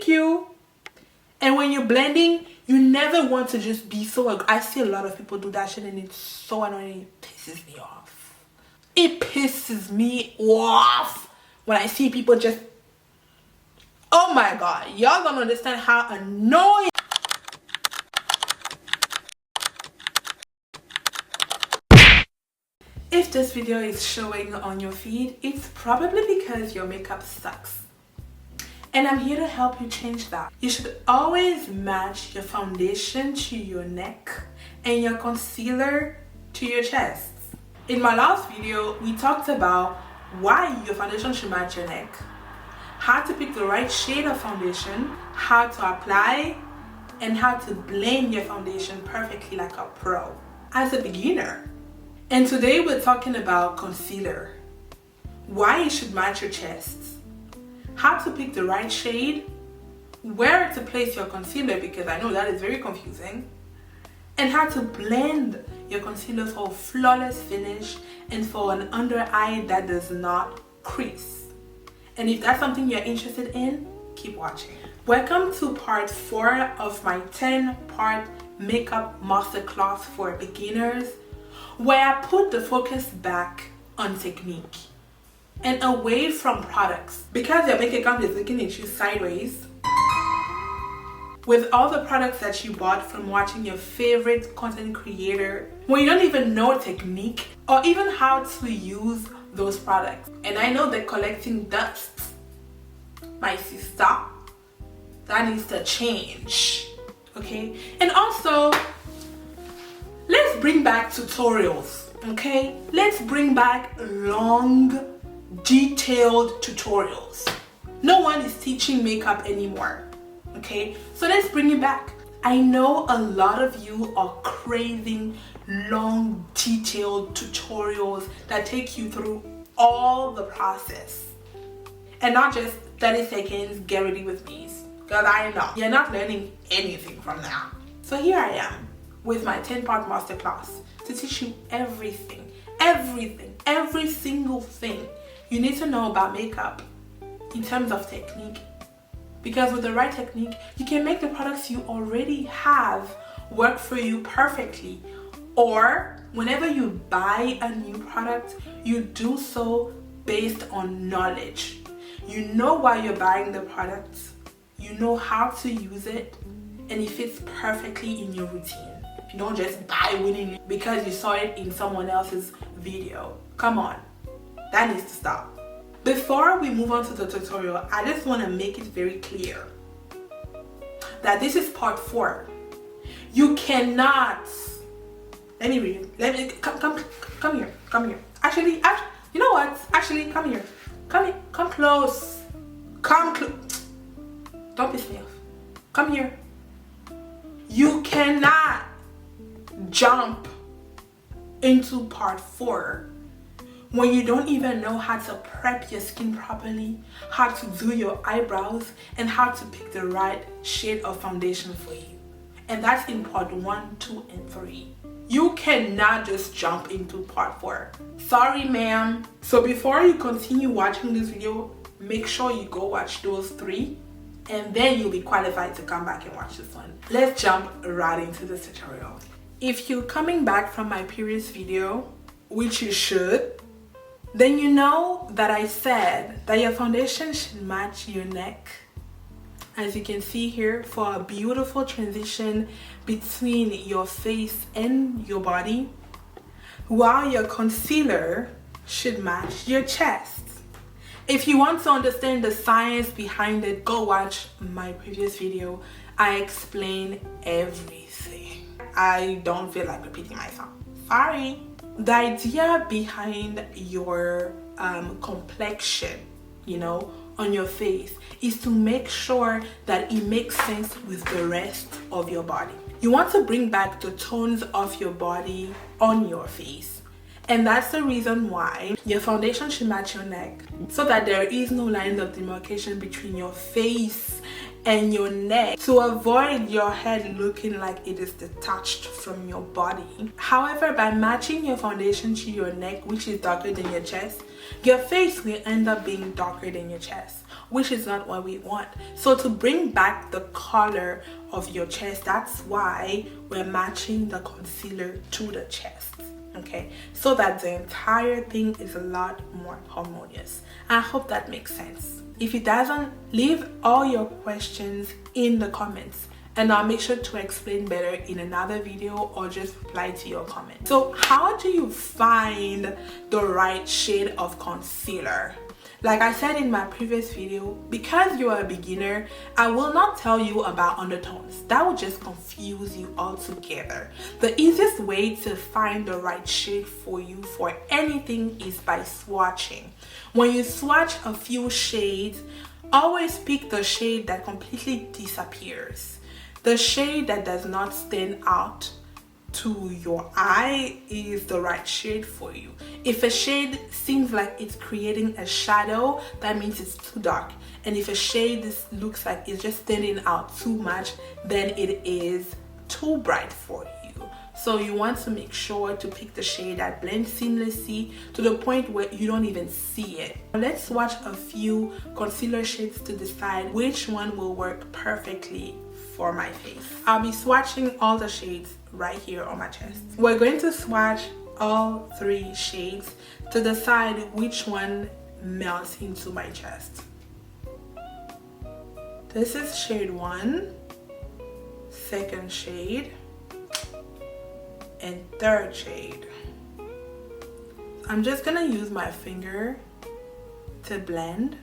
Thank you. And when you're blending, you never want to just be so... I see a lot of people do that shit and it's so annoying. It pisses me off. It pisses me off when I see people just... Oh my god. Y'all don't understand how annoying... If this video is showing on your feed, it's probably because your makeup sucks. And I'm here to help you change that. You should always match your foundation to your neck and your concealer to your chest. In my last video, we talked about why your foundation should match your neck, how to pick the right shade of foundation, how to apply, and how to blend your foundation perfectly like a pro as a beginner. And today we're talking about concealer, why it should match your chest, how to pick the right shade, where to place your concealer, because I know that is very confusing, and how to blend your concealer for a flawless finish and for an under eye that does not crease. And if that's something you're interested in, keep watching. Welcome to part 4 of my 10-part makeup masterclass for beginners, where I put the focus back on technique and away from products, because your bank account is looking at you sideways with all the products that you bought from watching your favorite content creator, when you don't even know technique or even how to use those products. And I know that collecting dust, my sister, that needs to change, okay? And also, let's bring back tutorials, okay? Let's bring back long, detailed tutorials. No one is teaching makeup anymore, okay? So let's bring it back. I know a lot of you are craving long, detailed tutorials that take you through all the process and not just 30 seconds, get ready with me. Because I know you're not learning anything from that. So here I am with my 10-part masterclass to teach you everything, every single thing you need to know about makeup in terms of technique. Because with the right technique, you can make the products you already have work for you perfectly. Or whenever you buy a new product, you do so based on knowledge. You know why you're buying the product, you know how to use it, and it fits perfectly in your routine. You don't just buy willingly because you saw it in someone else's video. Come on, that needs to stop. Before we move on to the tutorial, I just want to make it very clear that this is part 4. You cannot... Let me read it. Come here. Actually, you know what? Actually, come here. Come close. Come close. Don't piss me off. Come here. You cannot jump into part 4 when you don't even know how to prep your skin properly, how to do your eyebrows, and how to pick the right shade of foundation for you. And that's in part 1, 2, and 3. You cannot just jump into part 4. Sorry, ma'am. So before you continue watching this video, make sure you go watch those 3, and then you'll be qualified to come back and watch this one. Let's jump right into this tutorial. If you're coming back from my previous video, which you should, then you know that I said that your foundation should match your neck, as you can see here, for a beautiful transition between your face and your body, while your concealer should match your chest. If you want to understand the science behind it, go watch my previous video. I explain everything. I don't feel like repeating myself. Sorry. The idea behind your complexion, you know, on your face is to make sure that it makes sense with the rest of your body. You want to bring back the tones of your body on your face. And that's the reason why your foundation should match your neck, so that there is no lines of demarcation between your face and your neck, to avoid your head looking like it is detached from your body. However, by matching your foundation to your neck, which is darker than your chest, your face will end up being darker than your chest. which is not what we want. So to bring back the color of your chest, that's why we're matching the concealer to the chest, okay, so that the entire thing is a lot more harmonious. I hope that makes sense. If it doesn't, leave all your questions in the comments and I'll make sure to explain better in another video or just reply to your comment. So how do you find the right shade of concealer? Like I said in my previous video, because you are a beginner, I will not tell you about undertones. That will just confuse you altogether. The easiest way to find the right shade for you for anything is by swatching. When you swatch a few shades, always pick the shade that completely disappears. The shade that does not stand out to your eye is the right shade for you. If a shade seems like it's creating a shadow, that means it's too dark. And if a shade looks like it's just standing out too much, then it is too bright for you. So you want to make sure to pick the shade that blends seamlessly to the point where you don't even see it. Let's swatch a few concealer shades to decide which one will work perfectly for my face. I'll be swatching all the shades right here on my chest. We're going to swatch all 3 shades to decide which one melts into my chest. This is shade 1, second shade, and third shade. I'm just gonna use my finger to blend.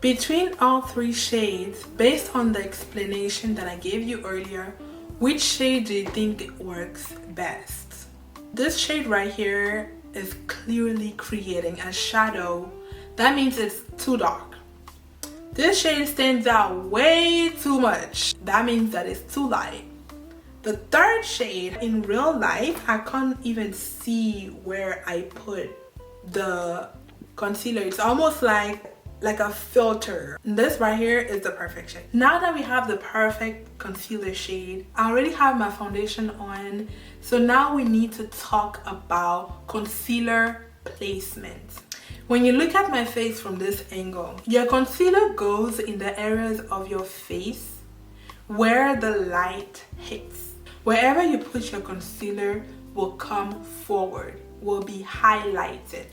Between all 3 shades, based on the explanation that I gave you earlier, which shade do you think works best? This shade right here is clearly creating a shadow. That means it's too dark. This shade stands out way too much. That means that it's too light. The third shade, in real life, I can't even see where I put the concealer. It's almost like a filter. This right here is the perfect shade. Now that we have the perfect concealer shade, I already have my foundation on. So now we need to talk about concealer placement. When you look at my face from this angle, your concealer goes in the areas of your face where the light hits. Wherever you put your concealer will come forward, will be highlighted,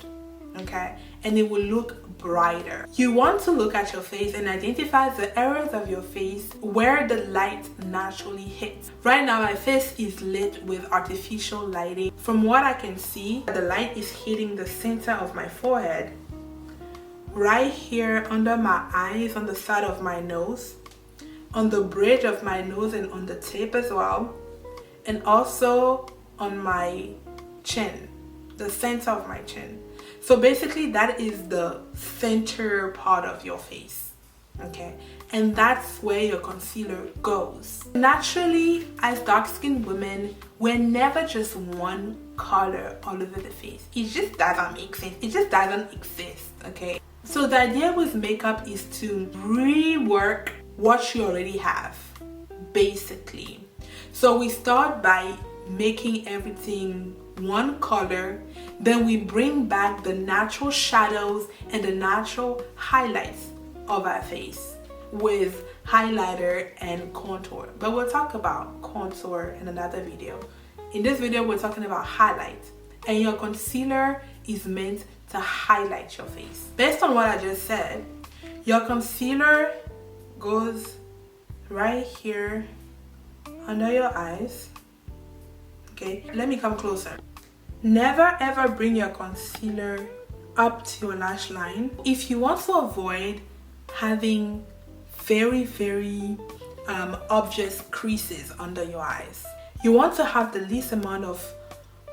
okay? And it will look brighter. You want to look at your face and identify the areas of your face where the light naturally hits. Right now my face is lit with artificial lighting. From what I can see, the light is hitting the center of my forehead, right here under my eyes, on the side of my nose, on the bridge of my nose and on the tip as well, and also on my chin, the center of my chin. So basically that is the center part of your face, okay? And that's where your concealer goes. Naturally, as dark-skinned women, we're never just one color all over the face. It just doesn't make sense. It just doesn't exist, okay? So the idea with makeup is to rework what you already have, basically. So we start by making everything one color, then we bring back the natural shadows and the natural highlights of our face with highlighter and contour. But we'll talk about contour in another video. In this video, we're talking about highlights, and your concealer is meant to highlight your face. Based on what I just said, your concealer goes right here under your eyes. Okay, let me come closer. Never ever bring your concealer up to your lash line. If you want to avoid having very obvious creases under your eyes, you want to have the least amount of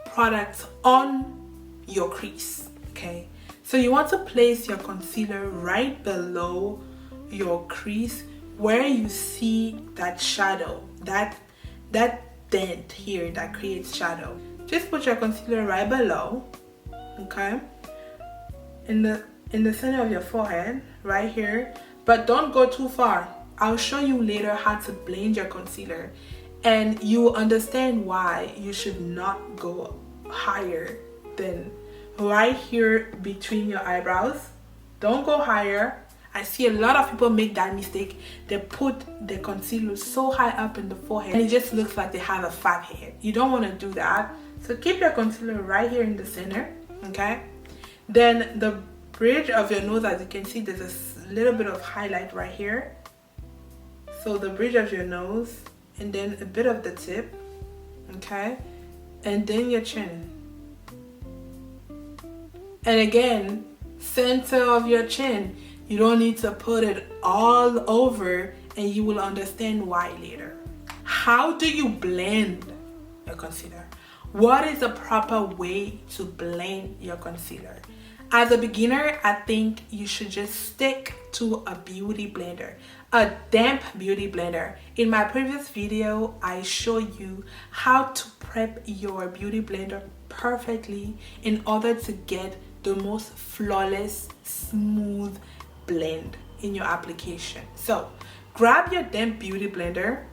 product on your crease, okay? So you want to place your concealer right below your crease where you see that shadow, that dent here that creates shadow. Just put your concealer right below, okay, in the center of your forehead, right here. But don't go too far. I'll show you later how to blend your concealer, and you will understand why you should not go higher than right here between your eyebrows. Don't go higher. I see a lot of people make that mistake. They put the concealer so high up in the forehead and it just looks like they have a fat head. You don't want to do that. So keep your concealer right here in the center, okay? Then the bridge of your nose, as you can see, there's a little bit of highlight right here. So the bridge of your nose, and then a bit of the tip, okay? And then your chin. And again, center of your chin. You don't need to put it all over, and you will understand why later. How do you blend your concealer? What is the proper way to blend your concealer? As a beginner, I think you should just stick to a beauty blender, a damp beauty blender. In my previous video, I show you how to prep your beauty blender perfectly in order to get the most flawless, smooth blend in your application. So grab your damp beauty blender,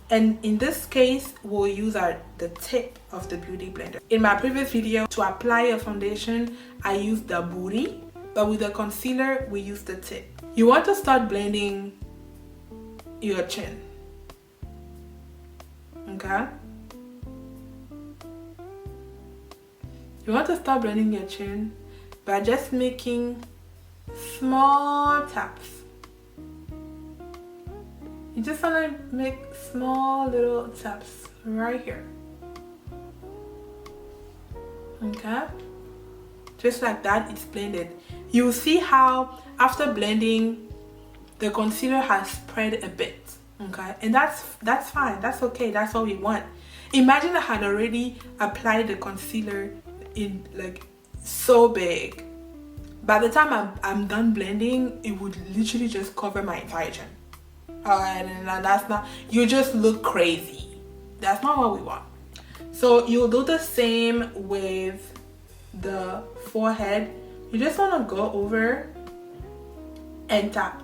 and in this case we'll use the tip of the beauty blender. In my previous video, to apply a foundation, I used the booty, but with the concealer we use the tip. You want to start blending your chin, okay? You want to start blending your chin by just making small taps. You just want to make small little taps right here, okay? Just like that, it's blended. You'll see how after blending the concealer has spread a bit, okay? And that's fine, that's okay, that's what we want. Imagine I had already applied the concealer in like so big. By the time I'm done blending, it would literally just cover my entire chin. Alright, and that's not, you just look crazy. That's not what we want. So you'll do the same with the forehead. You just want to go over and tap.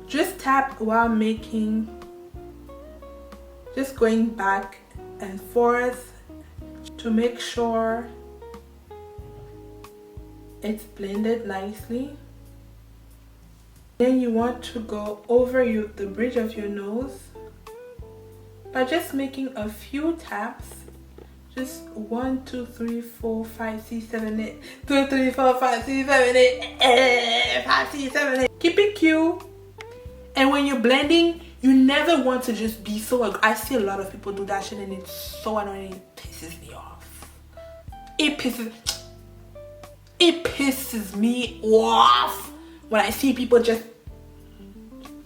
Just tap while making, just going back and forth to make sure it's blended nicely. Then you want to go over the bridge of your nose by just making a few taps. Just 1, 2, 3, 4, 5, 6, 7, 8. 2, 3, 4, 5, 6, 7, 8. 5, 6, 7, 8. Keep it cute. And when you're blending, you never want to just be so I see a lot of people do that shit and it's so annoying. It pisses me off. It pisses me off when I see people just,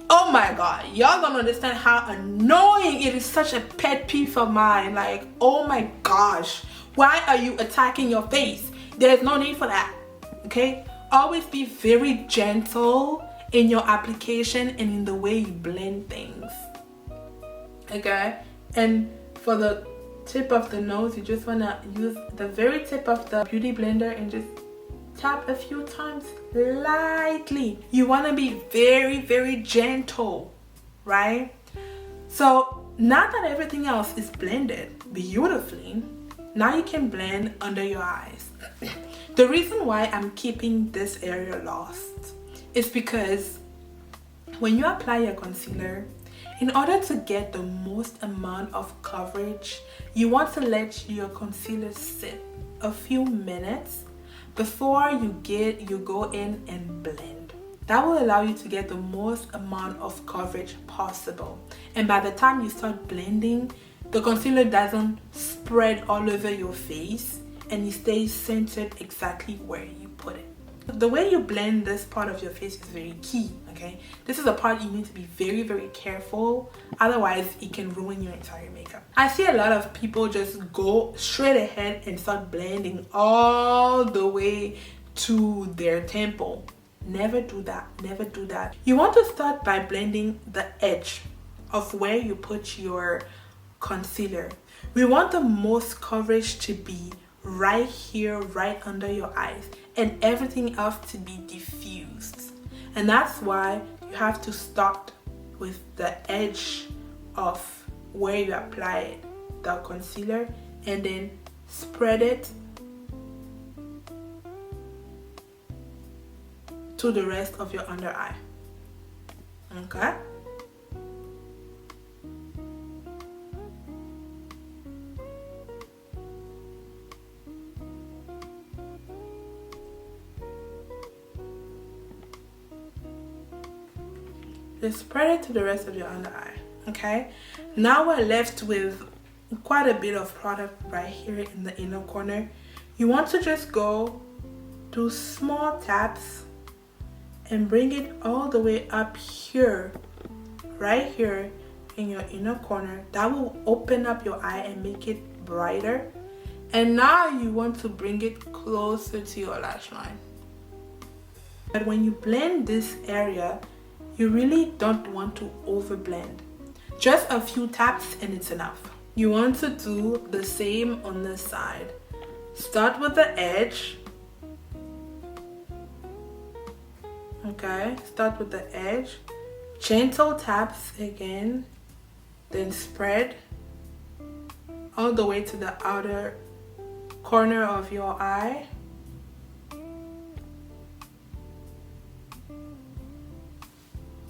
oh my god, y'all don't understand how annoying it is. Such a pet peeve of mine. Like, oh my gosh, why are you attacking your face? There's no need for that, okay? Always be very gentle in your application and in the way you blend things, okay? And for the tip of the nose, you just want to use the very tip of the beauty blender and just tap a few times lightly. You want to be very, very gentle, right? So now that everything else is blended beautifully, now you can blend under your eyes. The reason why I'm keeping this area lost is because when you apply your concealer, in order to get the most amount of coverage, you want to let your concealer sit a few minutes before you go in and blend. That will allow you to get the most amount of coverage possible. And by the time you start blending, the concealer doesn't spread all over your face and it stays centered exactly where you put it. The way you blend this part of your face is very key, okay? This is a part you need to be very, very careful, otherwise it can ruin your entire makeup. I see a lot of people just go straight ahead and start blending all the way to their temple. Never do that, never do that. You want to start by blending the edge of where you put your concealer. We want the most coverage to be right here, right under your eyes, and everything else to be diffused. And that's why you have to start with the edge of where you apply the concealer and then spread it to the rest of your under eye. Okay? Just spread it to the rest of your under eye. Okay? Now we're left with quite a bit of product right here in the inner corner. You want to just go do small taps and bring it all the way up here, right here in your inner corner. That will open up your eye and make it brighter. And now you want to bring it closer to your lash line. But when you blend this area, you really don't want to overblend. Just a few taps and it's enough. You want to do the same on this side. Start with the edge. Okay, start with the edge. Gentle taps again. Then spread all the way to the outer corner of your eye.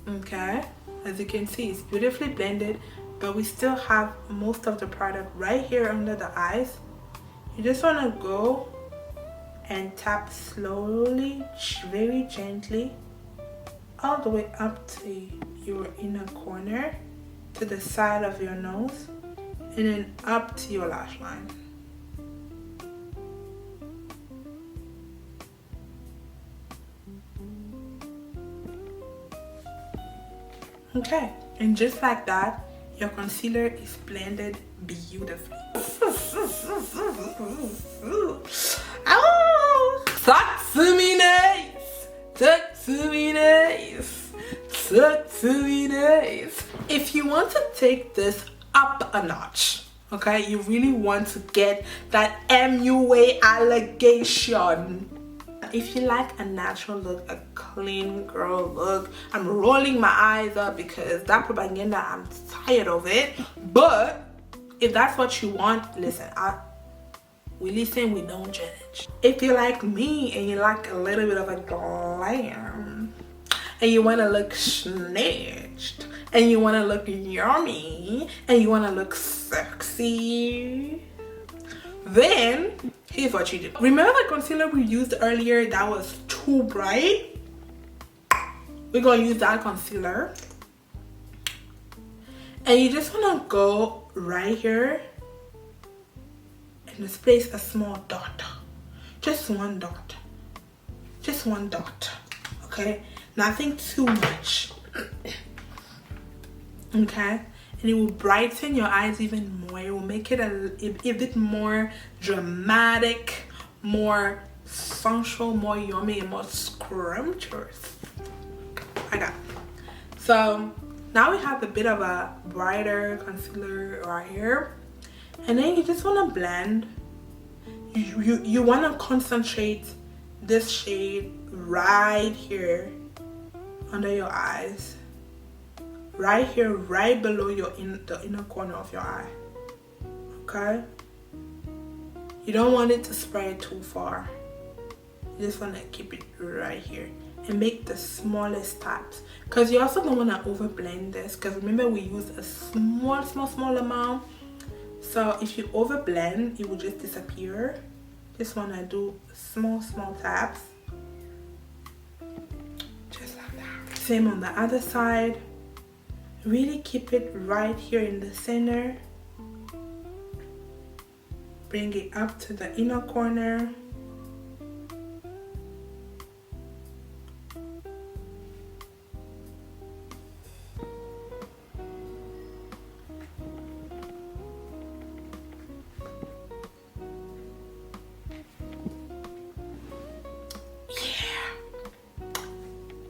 Okay, as you can see, it's beautifully blended, but we still have most of the product right here under the eyes. You just want to go and tap slowly, very gently, all the way up to your inner corner, to the side of your nose, and then up to your lash line. Okay, and just like that, your concealer is blended beautifully. Oh, talk to me nice, talk to me nice, talk to me nice. If you want to take this up a notch, okay, you really want to get that MUA allegation. If you like a natural look, a clean girl look, I'm rolling my eyes up because that propaganda, I'm tired of it. But if that's what you want, listen, we listen, we don't judge. If you like me and you like a little bit of a glam and you want to look snatched and you want to look yummy and you want to look sexy, then here's what you do. Remember the concealer we used earlier that was too bright? We're going to use that concealer. And you just want to go right here and just place a small dot. Just one dot. Just one dot. Okay? Nothing too much. Okay? And it will brighten your eyes even more. It will make it a bit more dramatic, more sensual, more yummy, and more scrumptious. I got it. So now we have a bit of a brighter concealer right here. And then you just want to blend. You want to concentrate this shade right here under your eyes. Right here, right below the inner corner of your eye. Okay? You don't want it to spread too far. You just want to keep it right here and make the smallest taps, because you also don't want to overblend this, because remember we used a small amount. So if you overblend, it will just disappear. Just want to do small taps, just like that. Same on the other side. Really keep it right here in the center. Bring it up to the inner corner.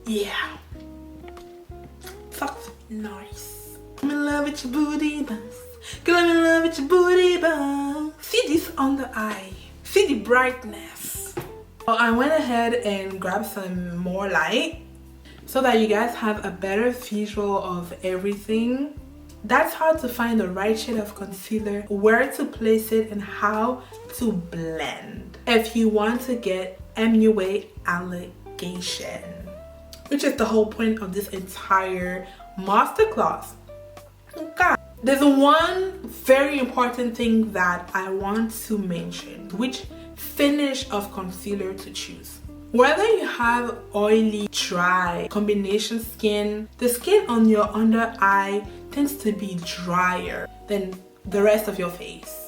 Yeah. Fuck. Nice. I'm in love with your booty bounce. Girl, I'm in love with your booty bounce. See this on the eye. See the brightness. So I went ahead and grabbed some more light so that you guys have a better visual of everything. That's how to find the right shade of concealer, where to place it, and how to blend if you want to get MUA allegation, which is the whole point of this entire masterclass. Okay. There's one very important thing that I want to mention, which finish of concealer to choose. Whether you have oily, dry, combination skin, the skin on your under eye tends to be drier than the rest of your face.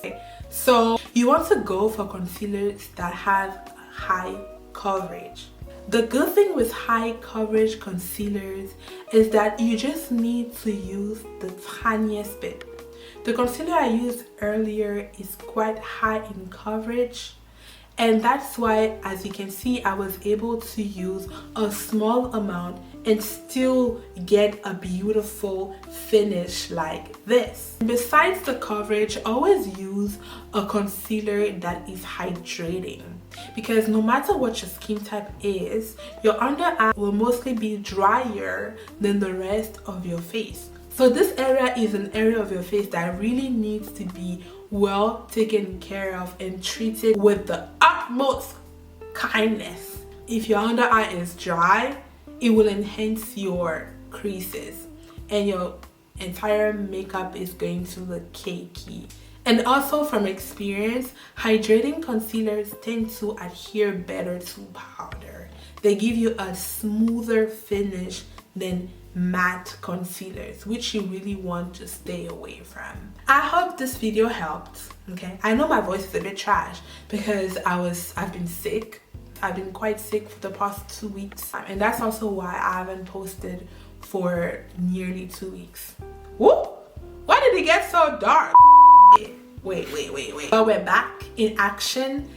So you want to go for concealers that have high coverage. The good thing with high coverage concealers is that you just need to use the tiniest bit. The concealer I used earlier is quite high in coverage, and that's why, as you can see, I was able to use a small amount and still get a beautiful finish like this. Besides the coverage, always use a concealer that is hydrating, because no matter what your skin type is, your under eye will mostly be drier than the rest of your face. So this area is an area of your face that really needs to be well taken care of and treated with the utmost kindness. If your under eye is dry, it will enhance your creases and your entire makeup is going to look cakey. And also from experience, hydrating concealers tend to adhere better to powder. They give you a smoother finish than matte concealers, which you really want to stay away from. I hope this video helped. Okay, I know my voice is a bit trash because I've been sick. I've been quite sick for the past 2 weeks, and that's also why I haven't posted for nearly 2 weeks. Woo! Why did it get so dark? Wait. But we're back in action.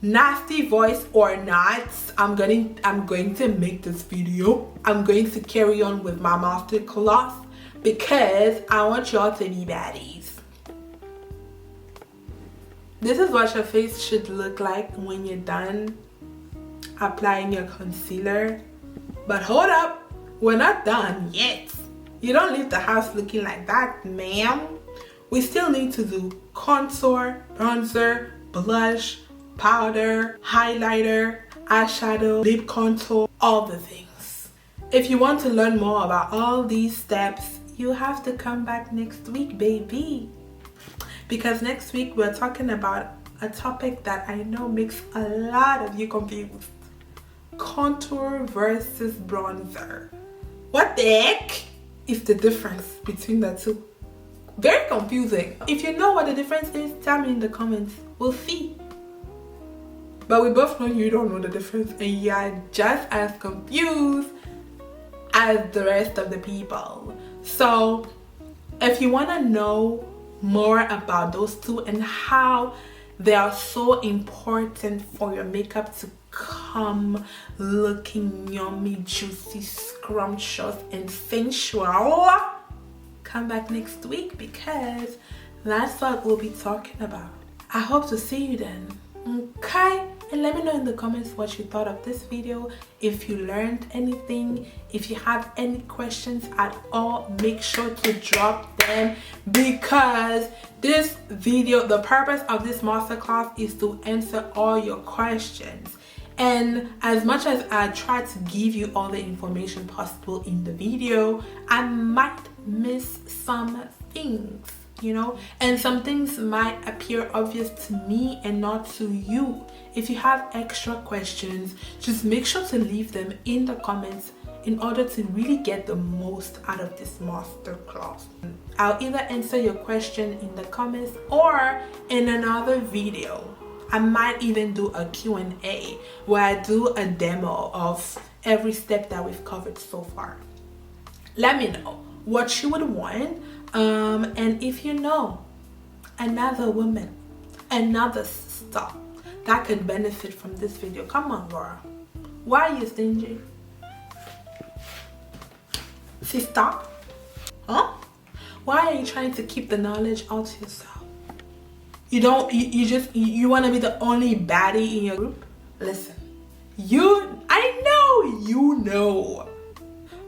Nasty voice or not, I'm going to make this video. I'm going to carry on with my masterclass because I want y'all to be baddies. This is what your face should look like when you're done applying your concealer. But hold up, we're not done yet. You don't leave the house looking like that, ma'am. We still need to do contour, bronzer, blush, powder, highlighter, eyeshadow, lip contour, all the things. If you want to learn more about all these steps, you have to come back next week, baby. Because next week we're talking about a topic that I know makes a lot of you confused. Contour versus bronzer. What the heck is the difference between the two? Very confusing. If you know what the difference is, tell me in the comments. We'll see. But we both know you don't know the difference and you're just as confused as the rest of the people. So if you want to know more about those two and how they are so important for your makeup to come looking yummy, juicy, scrumptious, and sensual, come back next week because that's what we'll be talking about. I hope to see you then. Okay? And let me know in the comments what you thought of this video. If you learned anything, if you have any questions at all, make sure to drop them, because this video, the purpose of this masterclass is to answer all your questions. And as much as I try to give you all the information possible in the video, I might miss some things, you know, and some things might appear obvious to me and not to you. If you have extra questions, just make sure to leave them in the comments in order to really get the most out of this masterclass. I'll either answer your question in the comments or in another video. I might even do a Q&A where I do a demo of every step that we've covered so far. Let me know what you would want, and if you know another woman, another sister that could benefit from this video, come on, girl. Why are you stingy? Sister? Huh? Why are you trying to keep the knowledge all to yourself? You want to be the only baddie in your group? Listen, I know you know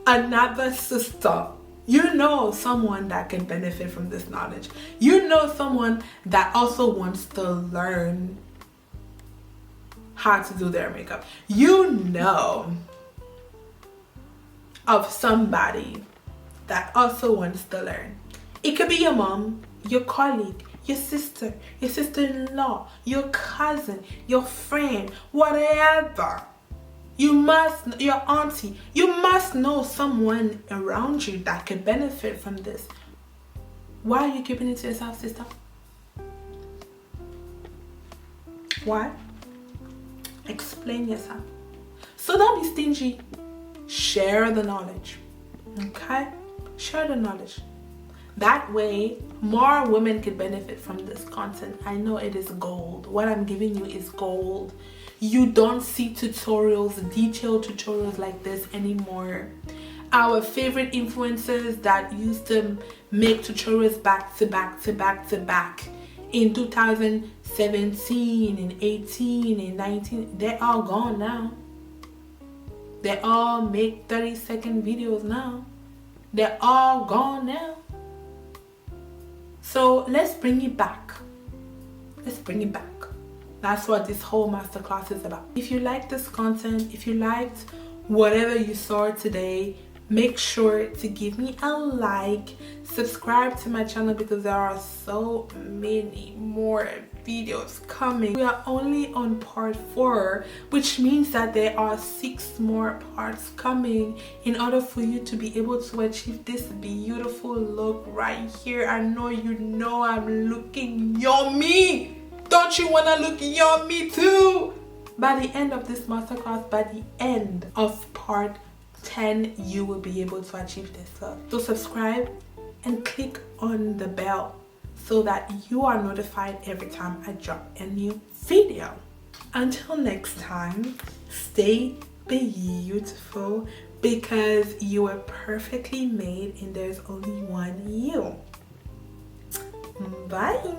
another sister. You know someone that can benefit from this knowledge. You know someone that also wants to learn how to do their makeup. You know of somebody that also wants to learn. It could be your mom, your colleague, your sister-in-law, your cousin, your friend, whatever. Your auntie, you must know someone around you that can benefit from this. Why are you keeping it to yourself, sister? Why? Explain yourself. So don't be stingy. Share the knowledge. Okay? Share the knowledge. That way, more women can benefit from this content. I know it is gold. What I'm giving you is gold. You don't see tutorials, detailed tutorials like this anymore. Our favorite influencers that used to make tutorials back to back in 2017 and 18 and 19, they're all gone now. They all make 30-second videos now. They're all gone now. So let's bring it back. Let's bring it back. That's what this whole masterclass is about. If you like this content, if you liked whatever you saw today, make sure to give me a like, subscribe to my channel because there are so many more videos coming. We are only on part 4, which means that there are 6 more parts coming in order for you to be able to achieve this beautiful look right here. I know you know I'm looking yummy. Don't you want to look yummy too? By the end of this masterclass, by the end of part 10, you will be able to achieve this look. So subscribe and click on the bell so that you are notified every time I drop a new video. Until next time, stay beautiful because you are perfectly made and there's only one you. Bye.